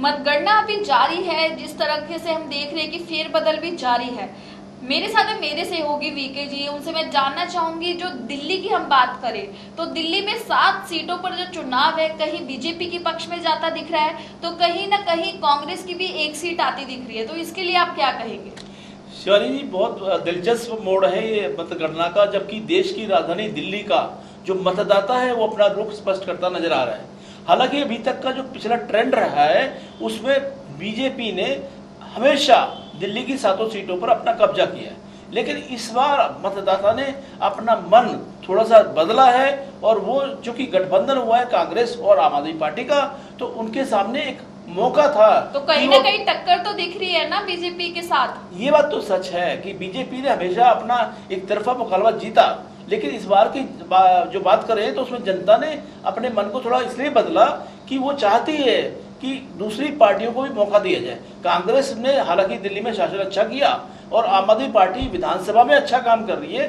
मतगणना अभी जारी है। जिस तरीके से हम देख रहे हैं कि फेरबदल भी जारी है। मेरे साथ है मेरे सहयोगी वीके जी, उनसे मैं जानना चाहूंगी, जो दिल्ली की हम बात करें तो दिल्ली में 7 सीटों पर जो चुनाव है, कहीं बीजेपी के पक्ष में जाता दिख रहा है तो कहीं ना कहीं कांग्रेस की भी 1 सीट आती दिख रही है। तो इसके लिए आप क्या कहेंगे? शिवानी जी, बहुत दिलचस्प मोड़ है ये मतगणना का, जबकि देश की राजधानी दिल्ली का जो मतदाता है वो अपना रुख स्पष्ट करता नजर आ रहा है। हालांकि अभी तक का जो पिछला ट्रेंड रहा है उसमें बीजेपी ने हमेशा दिल्ली की 7 सीटों पर अपना कब्जा किया है, लेकिन इस बार मतदाता ने अपना मन थोड़ा सा बदला है और वो चूंकि गठबंधन हुआ है कांग्रेस और आम आदमी पार्टी का, तो उनके सामने एक मौका था। तो कहीं ना कहीं टक्कर तो दिख रही है ना बीजेपी के साथ। ये बात तो सच है कि बीजेपी ने हमेशा अपना एक तरफा मुकाबला जीता, लेकिन इस बार की जो बात करें तो उसमें जनता ने अपने मन को थोड़ा इसलिए बदला कि वो चाहती है कि दूसरी पार्टियों को भी मौका दिया जाए। कांग्रेस ने हालांकि दिल्ली में शासन अच्छा किया और आम आदमी पार्टी विधानसभा में अच्छा काम कर रही है,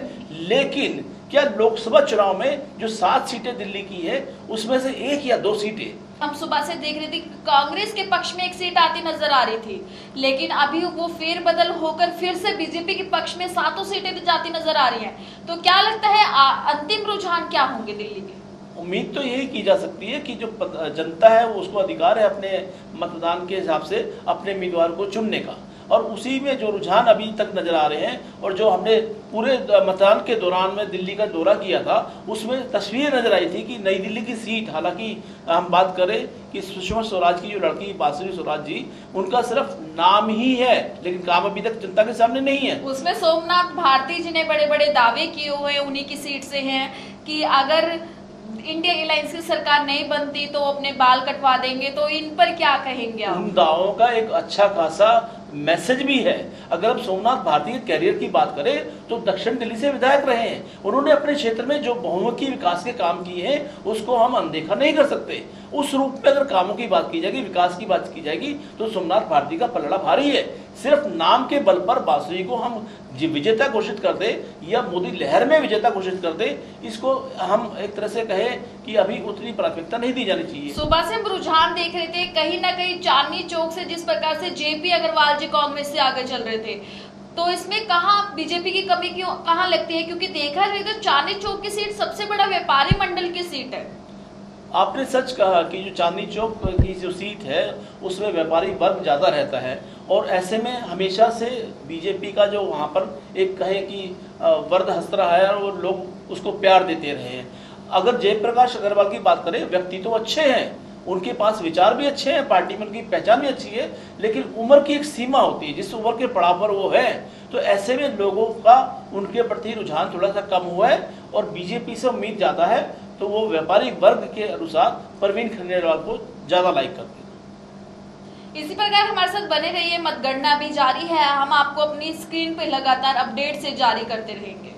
लेकिन क्या लोकसभा चुनाव में जो 7 सीटें दिल्ली की है उसमें से 1 या 2 सीटें हम सुबह से देख रहे थे कांग्रेस के पक्ष में 1 सीट आती नजर आ रही थी, लेकिन अभी वो फेरबदल होकर फिर से बीजेपी के पक्ष में 7 सीटें जाती नजर आ रही हैं। तो क्या लगता है अंतिम रुझान क्या होंगे दिल्ली के? उम्मीद तो यही की जा सकती है कि जो जनता है वो उसको अधिकार है अपने मतदान के हिसाब से अपने उम्मीदवार को चुनने का, और उसी में जो रुझान अभी तक नजर आ रहे हैं और जो हमने पूरे मतदान के दौरान में दिल्ली का दौरा किया था उसमें तस्वीर नजर आई थी कि नई दिल्ली की सीट, हालांकि हम बात करें कि सुषमा स्वराज की जो लड़की बांसुरी स्वराज जी, उनका सिर्फ नाम ही है लेकिन काम अभी तक जनता के सामने नहीं है। उसमें सोमनाथ भारती जी ने बड़े बड़े दावे किए हुए, उन्हीं की सीट से हैं कि अगर इंडिया अलायंस की सरकार नहीं बनती तो अपने बाल कटवा देंगे। तो इन पर क्या कहेंगे आप? उन दावों का एक अच्छा खासा मैसेज भी है। अगर हम सोमनाथ भारती के कैरियर की बात करें तो दक्षिण दिल्ली से विधायक रहे हैं, उन्होंने अपने क्षेत्र में जो बहुमुखी विकास के काम किए हैं उसको हम अनदेखा नहीं कर सकते। उस रूप में अगर कामों की बात की जाएगी, विकास की बात की जाएगी तो सोमनाथ भारती का पलड़ा भारी है। सिर्फ नाम के बल पर बांसुरी को हम विजेता घोषित कर दे या मोदी लहर में विजेता घोषित कर दे, इसको हम एक तरह से कहें कि अभी उतनी प्राथमिकता नहीं दी जानी चाहिए। सुबह से हम रुझान देख रहे थे कहीं ना कहीं चांदनी चौक से, जिस प्रकार से जेपी अग्रवाल जी कांग्रेस से आगे चल रहे थे, तो इसमें कहाँ बीजेपी की कमी क्यों कहाँ लगती है? क्योंकि देखा जाए तो चांदनी चौक की सीट सबसे बड़ा व्यापारी मंडल की सीट है। आपने सच कहा कि जो चांदनी चौक की जो सीट है उसमें व्यापारी वर्ग ज़्यादा रहता है, और ऐसे में हमेशा से बीजेपी का जो वहाँ पर एक कहे कि वर्द हस्त रहा है और लोग उसको प्यार देते रहे हैं। अगर जयप्रकाश अग्रवाल की बात करें, व्यक्ति तो अच्छे हैं, उनके पास विचार भी अच्छे हैं, पार्टी में उनकी पहचान भी अच्छी है, लेकिन उम्र की एक सीमा होती है, जिस उम्र के पड़ाव पर वो है, तो ऐसे में लोगों का उनके प्रति रुझान थोड़ा सा कम हुआ है और बीजेपी से उम्मीद ज़्यादा है, तो वो व्यापारी वर्ग के अनुसार परवीन खंडेलवाल को ज़्यादा लाइक करते हैं। इसी प्रकार हमारे साथ बने रहिए, मतगणना भी जारी है, हम आपको अपनी स्क्रीन पे लगातार अपडेट से जारी करते रहेंगे।